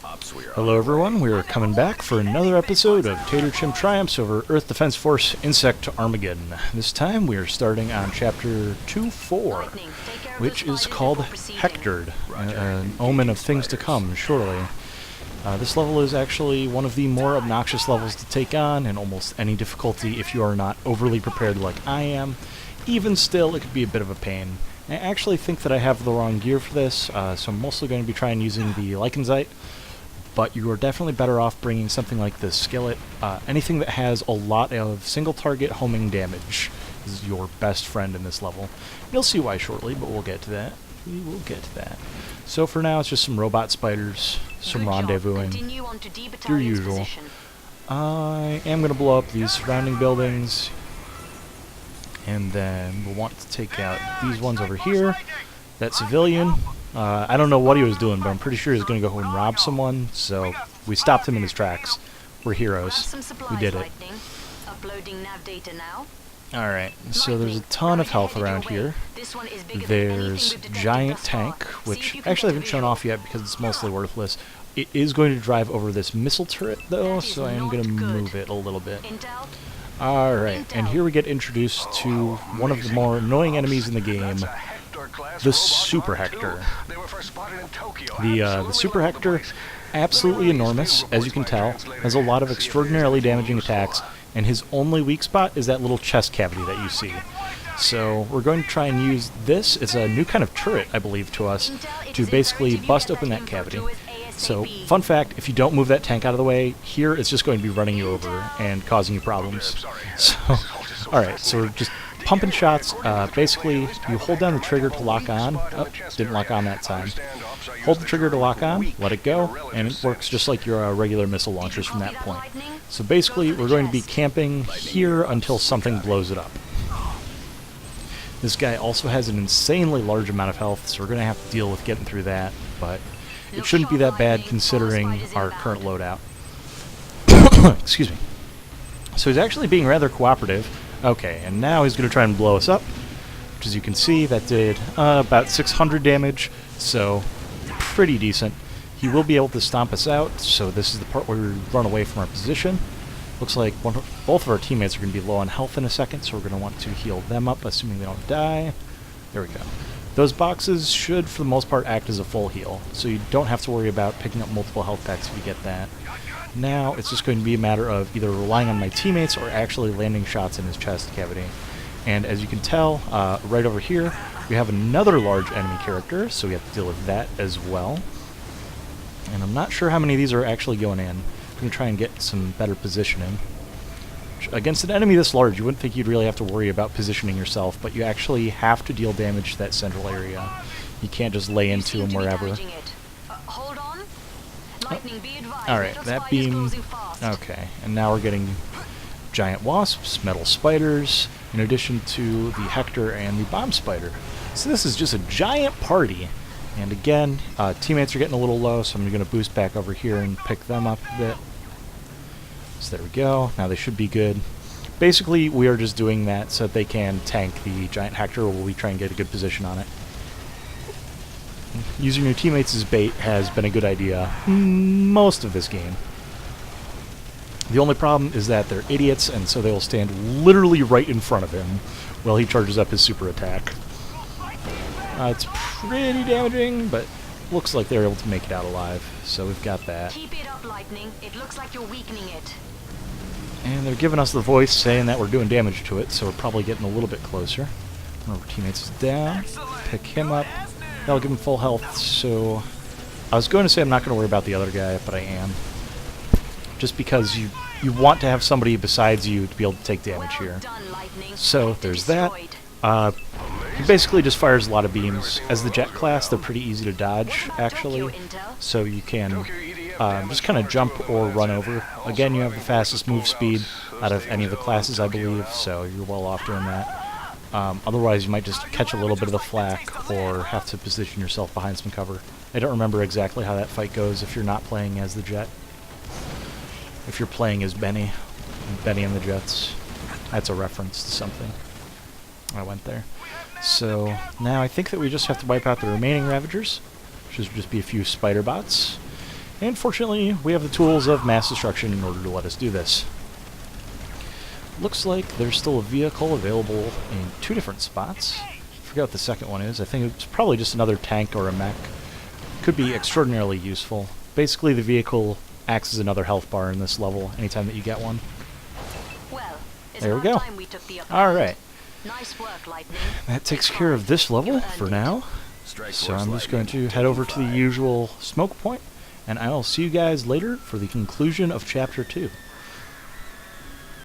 Hello everyone, we are coming back for another episode of Taterchimp Triumphs over Earth Defense Force Insect Armageddon. This time we are starting on Chapter 2-4, which is called Hectored, an omen of things to come, surely. This level is actually one of the more obnoxious levels to take on in almost any difficulty if you are not overly prepared like I am. Even still, it could be a bit of a pain. I actually think that I have the wrong gear for this, so I'm mostly going to be trying using the Lycanzite. But you are definitely better off bringing something like this skillet. Anything that has a lot of single target homing damage is your best friend in this level. You'll see why shortly, but we'll get to that. We will get to that. So for now, it's just some robot spiders, some rendezvousing, your usual. I am going to blow up these surrounding buildings, and then we'll want to take out these ones over here. That civilian. I don't know what he was doing, but I'm pretty sure he's going to go and rob someone, so we stopped him in his tracks. We're heroes. We did it. Alright, so there's a ton of health around here. There's Giant Tank, which actually I haven't shown off yet because it's mostly worthless. It is going to drive over this missile turret, though, so I am going to move it a little bit. Alright, and here we get introduced to one of the more annoying enemies in the game, the Super Hector. The Super Hector, absolutely enormous, as you can tell, has a lot of extraordinarily damaging attacks, and his only weak spot is that little chest cavity that you see. So we're going to try and use this. It's a new kind of turret, I believe, to us, to basically bust open that cavity. So, fun fact, if you don't move that tank out of the way, here it's just going to be running you over and causing you problems. So, alright, so we're just pumping shots. Basically, you hold down the trigger to lock on. Oh, didn't lock on that time. Hold the trigger to lock on, let it go, and it works just like your regular missile launchers from that point. So basically, we're going to be camping here until something blows it up. This guy also has an insanely large amount of health, so we're going to have to deal with getting through that, but it shouldn't be that bad considering our current loadout. Excuse me. So he's actually being rather cooperative. Okay, and now he's going to try and blow us up, which as you can see, that did about 600 damage, so pretty decent. He will be able to stomp us out, so this is the part where we run away from our position. Looks like both of our teammates are going to be low on health in a second, so we're going to want to heal them up, assuming they don't die. There we go. Those boxes should, for the most part, act as a full heal, so you don't have to worry about picking up multiple health packs if you get that. Now, it's just going to be a matter of either relying on my teammates or actually landing shots in his chest cavity. And as you can tell, right over here, we have another large enemy character, so we have to deal with that as well. And I'm not sure how many of these are actually going in. I'm going to try and get some better positioning. Against an enemy this large, you wouldn't think you'd really have to worry about positioning yourself, but you actually have to deal damage to that central area. You can't just lay into him wherever. Alright, that beam... Okay, and now we're getting giant wasps, metal spiders, in addition to the Hector and the bomb spider. So this is just a giant party. And again, teammates are getting a little low, so I'm going to boost back over here and pick them up a bit. So there we go. Now they should be good. Basically, we are just doing that so that they can tank the giant Hector while we try and get a good position on it. Using your teammates as bait has been a good idea most of this game. The only problem is that they're idiots, and so they will stand literally right in front of him while he charges up his super attack. It's pretty damaging, but looks like they're able to make it out alive, so we've got that. Keep it up, Lightning. It looks like you're weakening it. And they're giving us the voice saying that we're doing damage to it, so we're probably getting a little bit closer. One of our teammates is down. Pick him up. That'll give him full health, so... I was going to say I'm not going to worry about the other guy, but I am. Just because you want to have somebody besides you to be able to take damage here. So, there's that. He basically just fires a lot of beams. As the jet class, they're pretty easy to dodge, actually. So you can just kind of jump or run over. Again, you have the fastest move speed out of any of the classes, I believe, so you're well off doing that. Otherwise, you might just catch a little bit of the flak or have to position yourself behind some cover. I don't remember exactly how that fight goes if you're not playing as the Jet. If you're playing as Benny and the Jets. That's a reference to something. I went there. So, now I think that we just have to wipe out the remaining Ravagers, which should just be a few spider bots. And fortunately, we have the tools of mass destruction in order to let us do this. Looks like there's still a vehicle available in 2 different spots. I forget what the second one is. I think it's probably just another tank or a mech. Could be extraordinarily useful. Basically, the vehicle acts as another health bar in this level anytime that you get one. Well, it's There we about go. time we took the upper All hand. right. Nice work, Lightning. That takes care of this level for now. So I'm just going to head over to the usual smoke point, and I'll see you guys later for the conclusion of Chapter 2.